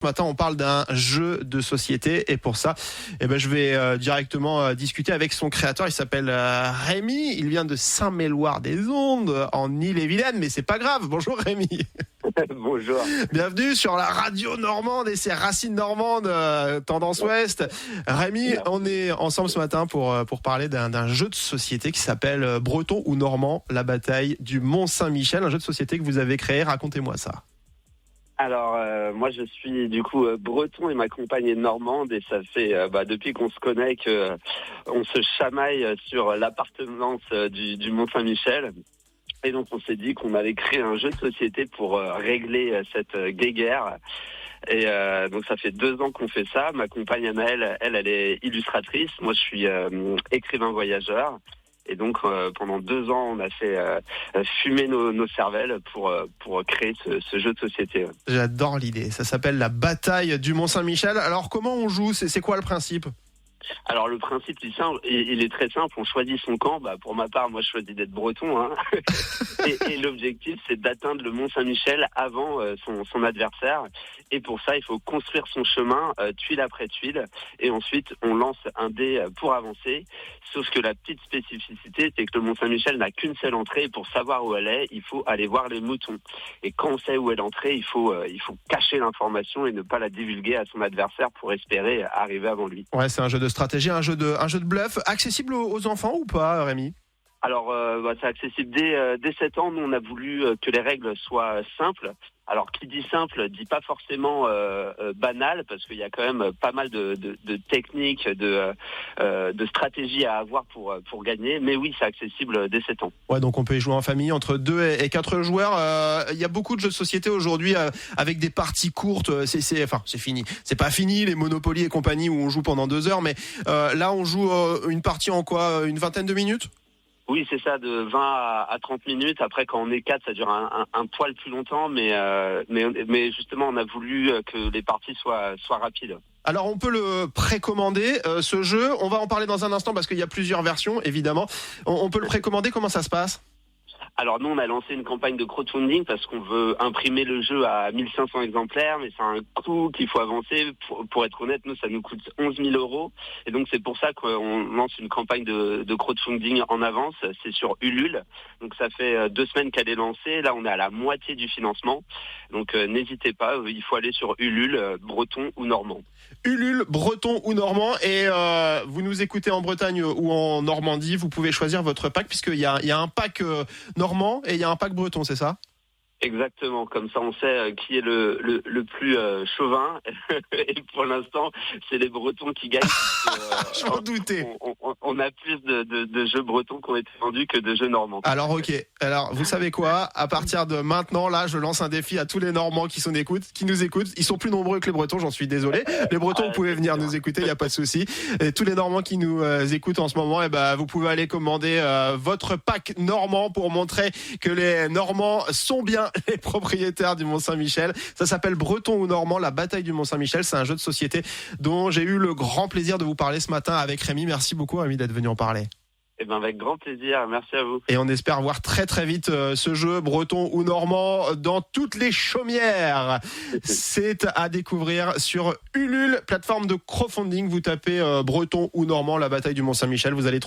Ce matin, on parle d'un jeu de société et pour ça, je vais directement discuter avec son créateur. Il s'appelle Rémi. Il vient de Saint-Méloire-des-Ondes en Ille-et-Vilaine, mais c'est pas grave. Bonjour Rémi. Bonjour. Bienvenue sur la radio normande et ses racines normandes, tendance ouest. Rémi, on est ensemble ce matin pour parler d'un jeu de société qui s'appelle Breton ou Normand, la bataille du Mont-Saint-Michel. Un jeu de société que vous avez créé. Racontez-moi ça. Alors, moi, je suis du coup breton et ma compagne est normande et ça fait depuis qu'on se connaît que on se chamaille sur l'appartenance du Mont-Saint-Michel. Et donc, on s'est dit qu'on allait créer un jeu de société pour régler cette guéguerre. Et donc, ça fait 2 ans qu'on fait ça. Ma compagne Anaëlle, elle est illustratrice. Moi, je suis écrivain voyageur. Et donc, pendant 2 ans, on a fait fumer nos cervelles pour créer ce jeu de société. J'adore l'idée. Ça s'appelle la bataille du Mont-Saint-Michel. Alors, comment on joue ? C'est quoi le principe ? Alors, le principe, il est très simple. On choisit son camp. Pour ma part, moi, je choisis d'être breton. Hein. et l'objectif, c'est d'atteindre le Mont-Saint-Michel avant son adversaire. Et pour ça, il faut construire son chemin, tuile après tuile. Et ensuite, on lance un dé pour avancer. Sauf que la petite spécificité, c'est que le Mont-Saint-Michel n'a qu'une seule entrée. Et pour savoir où elle est, il faut aller voir les moutons. Et quand on sait où est l'entrée, il faut cacher l'information et ne pas la divulguer à son adversaire pour espérer arriver avant lui. Ouais, c'est un jeu de stratégie, un jeu de bluff. Accessible aux enfants ou pas, Rémi ? Alors, c'est accessible dès 7 ans. Nous, on a voulu que les règles soient simples. Alors, qui dit simple, dit pas forcément banal, parce qu'il y a quand même pas mal de techniques, de stratégies à avoir pour gagner. Mais oui, c'est accessible dès 7 ans. Ouais, donc on peut y jouer en famille entre 2 et 4 joueurs. Il y a beaucoup de jeux de société aujourd'hui avec des parties courtes. C'est fini. C'est pas fini, les Monopoly et compagnie où on joue pendant 2 heures. Mais là, on joue une partie en quoi ? Une vingtaine de minutes ? Oui, c'est ça, de 20 à 30 minutes. Après, quand on est 4, ça dure un poil plus longtemps, mais justement, on a voulu que les parties soient rapides. Alors, on peut le précommander, ce jeu. On va en parler dans un instant parce qu'il y a plusieurs versions, évidemment. On peut le précommander. Comment ça se passe ? Alors nous, on a lancé une campagne de crowdfunding parce qu'on veut imprimer le jeu à 1500 exemplaires, mais c'est un coût qu'il faut avancer. Pour être honnête, nous, ça nous coûte 11 000 €. Et donc, c'est pour ça qu'on lance une campagne de crowdfunding en avance. C'est sur Ulule. Donc, ça fait 2 semaines qu'elle est lancée. Là, on est à la moitié du financement. Donc, n'hésitez pas. Il faut aller sur Ulule, breton ou normand. Ulule, breton ou normand. Et vous nous écoutez en Bretagne ou en Normandie, vous pouvez choisir votre pack puisqu'il y a un pack normand et il y a un pack breton, c'est ça ? Exactement, comme ça on sait qui est le plus chauvin. Et pour l'instant, c'est les Bretons qui gagnent. Je m'en doutais. On a plus de jeux bretons qui ont été vendus que de jeux normands. Alors ok, vous savez quoi ? À partir de maintenant, là, je lance un défi à tous les Normands qui nous écoutent. Ils sont plus nombreux que les Bretons, j'en suis désolé. Les Bretons, vous pouvez venir nous écouter, il n'y a pas de souci. Et tous les Normands qui nous écoutent en ce moment, vous pouvez aller commander votre pack normand pour montrer que les Normands sont bien les propriétaires du Mont-Saint-Michel. Ça s'appelle Breton ou Normand, la bataille du Mont-Saint-Michel. C'est un jeu de société dont j'ai eu le grand plaisir de vous parler ce matin avec Rémi. Merci beaucoup, Rémi, d'être venu en parler. Avec grand plaisir, merci à vous. Et on espère voir très très vite ce jeu breton ou normand dans toutes les chaumières. C'est à découvrir sur Ulule, plateforme de crowdfunding. Vous tapez breton ou normand, la bataille du Mont-Saint-Michel, vous allez trouver